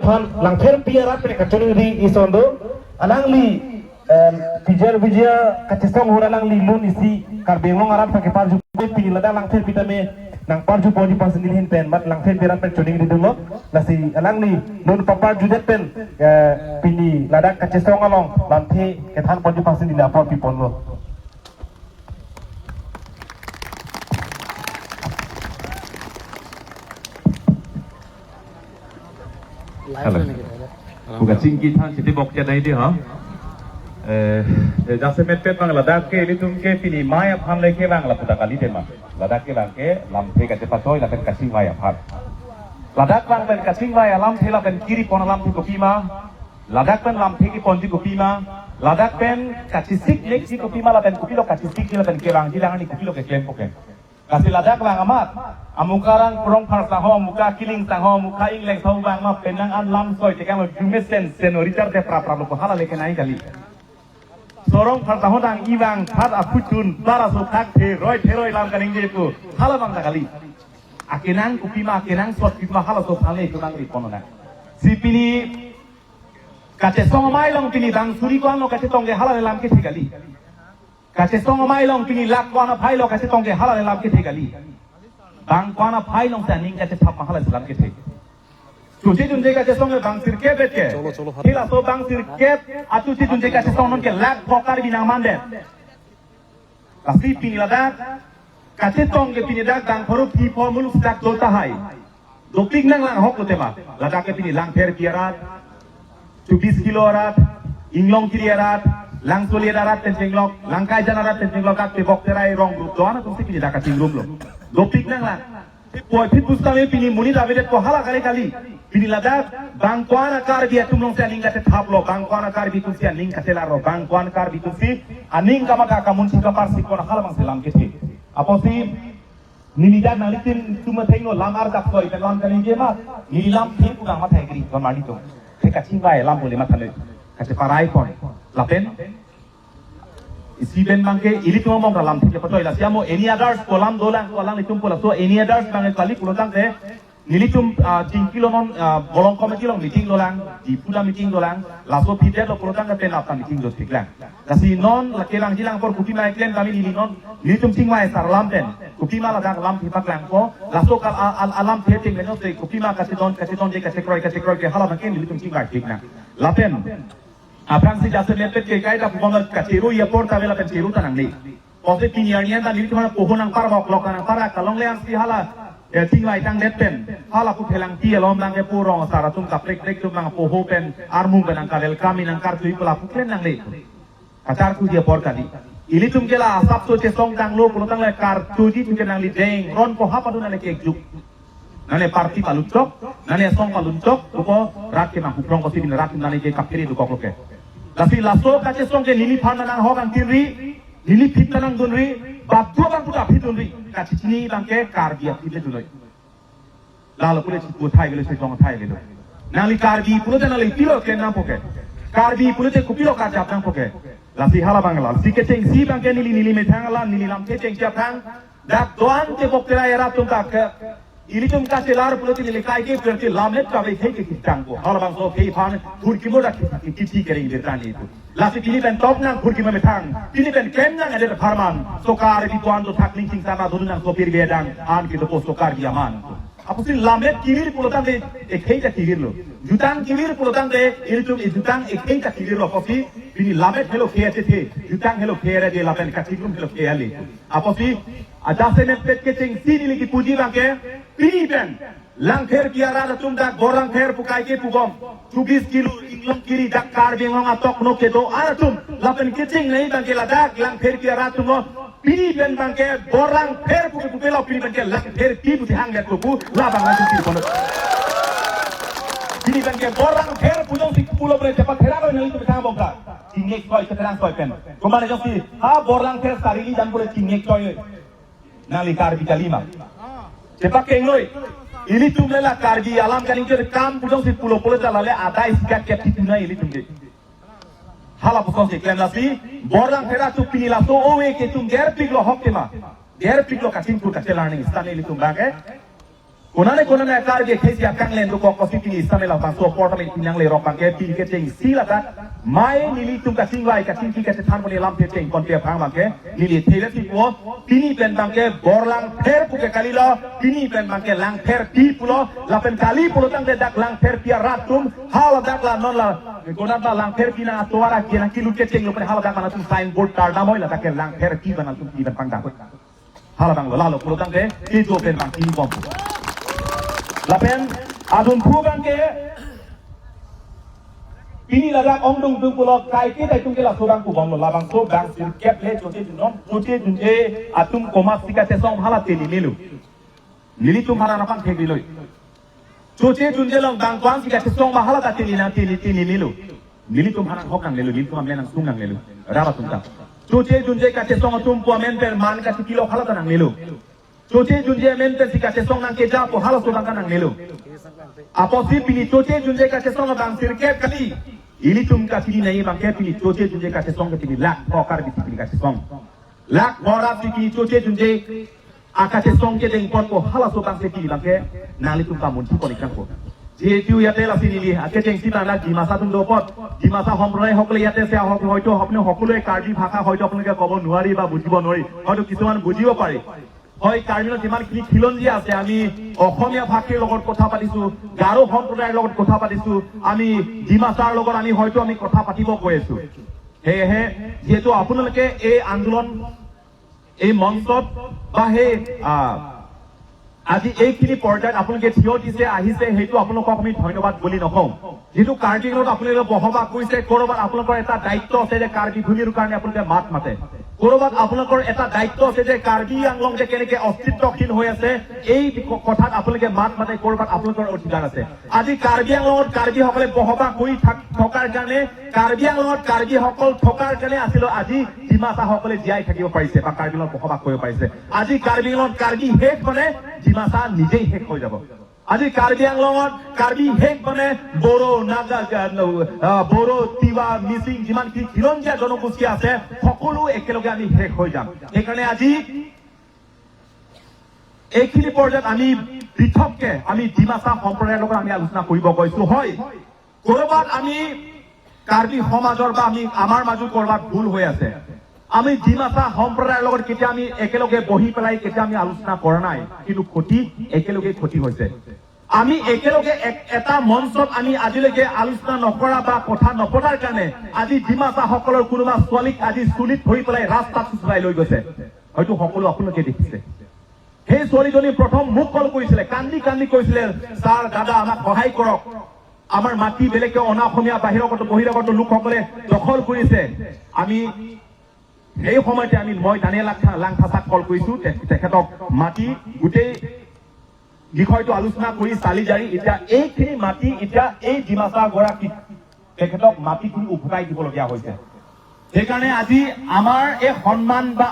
ท่านหลังเทอร์ปีอารัตเป็นกัจจุนีอีสอนดูอันนั้นลีvijar kacistong hura lang lilun isi karbengong arat pakai parju pini lada lang ter pita me nang parju poni pas nilhin pen mat lang ter berat pen cuning di dulu nasi alang ni non papa judet pen pini lada kacistong along lanti kethan poni pas nilhin apa pipon lo bukan singkit han siti bokja nahi dia ha जैसे मैं पेट बांग लद्दाख के लिए तुमके पिनी माया फान लेके बांग लपुता काली थे मां लद्दाख के बांग के लम्बे का जब पसोई लपेट कसिंग माया फान लद्दाख बांग पेन कसिंग माया लम्बे ला पेन किरी पोन लम्बे को पीमा लद्दाख पेन लम्बे की पोन जी को पीमा लद्दाख पेन कचिसिक लेक जी को पीमा ला पेन कुपीलो कचिसिक जी ला पेन केलांग जी लांग नी कुपीलो के क्लेम पोके kasi ladak lang amat amukarang kurang par saho muka kiling saho muka ingleng saho bang ma penang an lam soi tekang jumesen senorita te pra pra lo hala leke nai kali sorong par saho dang iwang phat apuchun bara so thak the roi lam kaning je pu hala bang kali akenang kupima akenang sot kupima hala so phale to nang ri ponona sipini kache song mai long pini dang suri kwan lo kache tong ge hala lam ke thikali kache song mai long pini lak kwana phai lo kache tong ge hala lam ke thikali bang kwana phai long sa ning kache thap hala lam ke thik tusi dunje kache song ge bang sir ke bet ke hila so bang sir ke atusi dunje kache song non ke lak phokar binang mande kasi pini ladak kache tong ge pini dak dang phoru phi pho muluk dak dota hai dopik nang lang hok lote ma ladak ke pini lang ther piarat 20 kilo arat inglong kiri arat lang soli darat tenjenglok langkai janarat tenjenglok kat bok terai rong grup doana tumsi pini dakat tingrum lo dopik nang lang poi phit pustame pini muni davidet ko hala kali pini ladak bangkwana kar dia tumlong se aning kate thaplo bangkwana kar bi tumsi aning kate laro bangkwan kar bi tumsi aning kama ka mun si kapar si kona hala bang selam ke thi aposi nilida nalitin tuma thaino lamar dak koi pe lam kali je ma nilam thi ku ma thai kri kon mani to te ka chingwai lam bole ma thale kate parai kon lapen isi ben bangke ili tuma mong dalam thi patoi la siamo any others kolam dolang kolang litum pola so any others bangke kali kulotang te nilitum 3 kilo non bolong committee long meeting dolang di pula meeting dolang laso pide lo kulotang ke pen apa meeting do tiklang kasi non lakelang jilang por kupi mai klen kami nili non nilitum singwai sar lam pen kupi ma ladang lam thi paklang ko laso kal alam the ting leno te kupi ma kasi don je kasi kroi ke hala bangke nilitum singwai tiklang lapen Aprang si jasa lepet ke kai da pubang katiru ya porta vela katiru tanang ni. Pose piniarnian dan ini cuma pohonang parabok lokanang para kalong leang si hala tingwai tang lepten hala ku phelang ti lom nang e purong saratum kaprek prek tu nang poho pen armung benang kalel kami nang kartu ipula puklen nang le. Kacar ku dia porta di. Ili tum kela asap so che song tang lo pulutang le kartu ji tu nang li deng ron po hapa tu nang le kek juk. Nane parti paluncok, nane song paluncok, uko rat ke mang kuprong ko sibin rat nane ke kapkiri du kokloke. Lasi laso kace song ke nili phana nang hogan tinri, nili phit nang dunri, babdo bang puta phit dunri, kace chini bang ke karbi phit dunri. Lalo pule chipu thai gele se song thai gele. Nali karbi pule te nali pilo ke nam poke. Karbi pule te kupilo ka chap nang poke. Lasi hala bangala, si ke cheng si bang ke nili me thangala, nili lam ke cheng chap thang, dak doan te boktera era tum tak ili tum ka selar puloti le kai ke perti lamlet ka ve ke kitang ko hala bang so ke phan khurki moda ki kare ide tani tu lasi tili ben top nang khurki me thang tili ben kem nang ade farman so kar bi tuan do thak ning sing sama do nang so pir bedang an ki do posto kar dia man apu sin lamlet kirir pulotan de ekhei ta kirir lo jutang kirir pulotan de ili tum jutang ekhei ta kirir lo kopi bini lamlet helo khete the jutang helo khere de lapen ka tikrum helo khele apu si ajase ne pet ke ching sinili ki puji bang ke Pini ben, lang ther kiara da tum dak borang ther pukai ke pugom, 20 kilo inglong kiri dak kar bengong atok no ke do ara tum, lapen kicing nahi bang ke ladak lang ther kiara tum no, pini ben bang ke borang ther pukai pupelo pini ben ke lang ther ki puti hang net pupu, la bang lang kiri kono. Pini ben ke borang ther pujong si pulo bre cepat thera ko nali tu betang bongka, cingek koi sekarang koi pen, kemana jong si, ha borang ther sarili dan boleh cingek koi, nali kar bica 5. Cepat kengloi, ini tumlela kargi alam kaning ke kam pudong si pulo jalale ada iskat ke tituna ini tumge. Hala pukong si klen lasi, borang thera tu pini la to owe ke tum ger piglo hok tema, ger piglo kating kur kacelarning istane ini tum bangke. Konane karbi kesi akang len tu kok kosi tini sampai lah bangso portamen pinang le rokan ke pin ke ceng sila tak mai nili tum kasing lai kasing ki kase than mone lam pe ceng kon pe phang bangke nili thele ti ko tini pen bangke borlang pher puke kalilo tini pen bangke lang pher ti pulo la pen kali pulo tang de dak lang pher pia ratum hala dak la non la konata lang pher pina tuara ki na kilu ke ceng lo pen hala dak mana tum sign board tar da moi la dak lang pher ti bana tum ti ban pang dak hala bang lo la lo pulo tang de ti to pen bang ti bom Lapen adun puban ke ini ladak omdung dung pulo kai ke dai tungke la sorang ku bom lo labang so bang sir kep le chote junje atum koma sika te song hala te ni milu nili tum hara napang thek diloi chote junje long bang kwang sika te song ma hala ta te ni na te ni milu nili tum hara hokang lelu nili tum amlen ang sungang lelu raba tum ta chote junje ka te song tum po men per man ka kilo hala ta nang lelu Chote junje mente si kate song nang keja po halos to bang nang nelu. Apo si pini chote junje kate song bang sirke kali. Ili tum ka pini nahi bang ke pini chote junje kate song ke pini lak pokar bi pini kate song. Lak bora si pini chote junje akate song ke deng pot po halos to bang se pini bang ke nali tum ka mun ko nikang ko. Je tiu yate la sini li ake jeng si na di masa tum do pot di masa homrai hokle yate se hok hoyto apne hokule kardi bhaka hoyto apnake kobo nuari ba bujibo nori hoyto kisuman bujibo pare হয় কাৰ্বিলত যিমানখিনি খিলঞ্জীয়া আছে আমি অসমীয়া ভাষীৰ লগত কথা পাতিছো গাৰো সম্প্ৰদায়ৰ লগত কথা পাতিছো আমি ডিমাছাৰ লগত আমি হয়তো আমি কথা পাতিব গৈ আছো হেহে যেহেতু আপোনালোকে এই আন্দোলন এই মঞ্চত বা হে আজি এইখিনি পৰ্যায়ত আপোনালোকে থিয় দিছে আহিছে সেইটো আপোনালোকক আমি ধন্যবাদ বুলি নকওঁ যেহেতু কাৰ্বিলত আপোনালোকে বহবাস কৰিছে কৰবাত আপোনালোকৰ এটা দায়িত্ব আছে যে কাৰ্বি ভূমিৰ কাৰণে আপোনালোকে মাত মাতে কৰবাত আপোনালোকৰ এটা দায়িত্ব আছে যে কাৰ্বি আংলং যে কেনেকে অস্তিত্বহীন হৈ আছে এই কথাত আপোনালোকে মাত মাতে কৰবাত আপোনালোকৰ অধিকাৰ আছে আজি কাৰ্বি আংলঙত কাৰ্বিসকলে বহবাস কৰি থকাৰ কাৰণে কাৰ্বি আংলঙত কাৰ্বিসকল থকাৰ কাৰণে আছিল আজি ডিমাছাসকলে জীয়াই থাকিব পাৰিছে বা কাৰ্বি আংলঙত বসবাস কৰিব পাৰিছে আজি কাৰ্বি আংলঙত কাৰ্বি শেষ মানে ডিমাছা নিজেই শেষ হৈ যাব আজি কাৰ্বি আংলঙত কাৰ্বি শেষ মানে বড়ো নাগা বড়ো তিৱা মিচিং যিমান কি খিলঞ্জীয়া জনগোষ্ঠী আছে সকলো একেলগে আমি শেষ হৈ যাম সেইকাৰণে আজি এইখিনি পৰ্যায়ত আমি পৃথককে আমি ডিমাছা সম্প্ৰদায়ৰ লগত আমি আলোচনা কৰিব গৈছো হয় কৰবাত আমি কাৰ্বি সমাজৰ বা আমি আমাৰ মাজত কৰবাত ভুল হৈ আছে আমি ডিমাছা সম্প্ৰদায়ৰ লগত কেতিয়া আমি একেলগে বহি পেলাই কেতিয়া আমি আলোচনা কৰা নাই কিন্তু ক্ষতি একেলগে ক্ষতি হৈছে আমি একেলগে এটা মঞ্চত আমি আজিলৈকে আলোচনা নকৰা বা কথা নপতাৰ কাৰণে আজি ডিমাছা সকলৰ কোনোবা ছোৱালীক আজি চুলিত ধৰি পেলাই ৰাস্তাত চুচৰাই লৈ গৈছে হয়তো সকলো আপোনালোকে দেখিছে সেই ছোৱালীজনী প্ৰথম মোক কল কৰিছিলে কান্দি কান্দি কৈছিলে ছাৰ দাদা আমাক সহায় কৰক আমাৰ মাটি বেলেগে অনা অসমীয়া বহিৰাগত লোকসকলে দখল কৰিছে আমি এই সময়তে আমি মই দানিয়েল লাংথাছাক কল কৰিছো তেখেতক মাটি গোটেই বিষয়টো আলোচনা কৰি চালি জাৰি এতিয়া এইখিনি মাটি এতিয়া এই ডিমাছা গৰাকী তেখেতক মাটিখিনি উভতাই দিবলগীয়া হৈছে সেইকাৰণে আজি আমাৰ এই সন্মান বা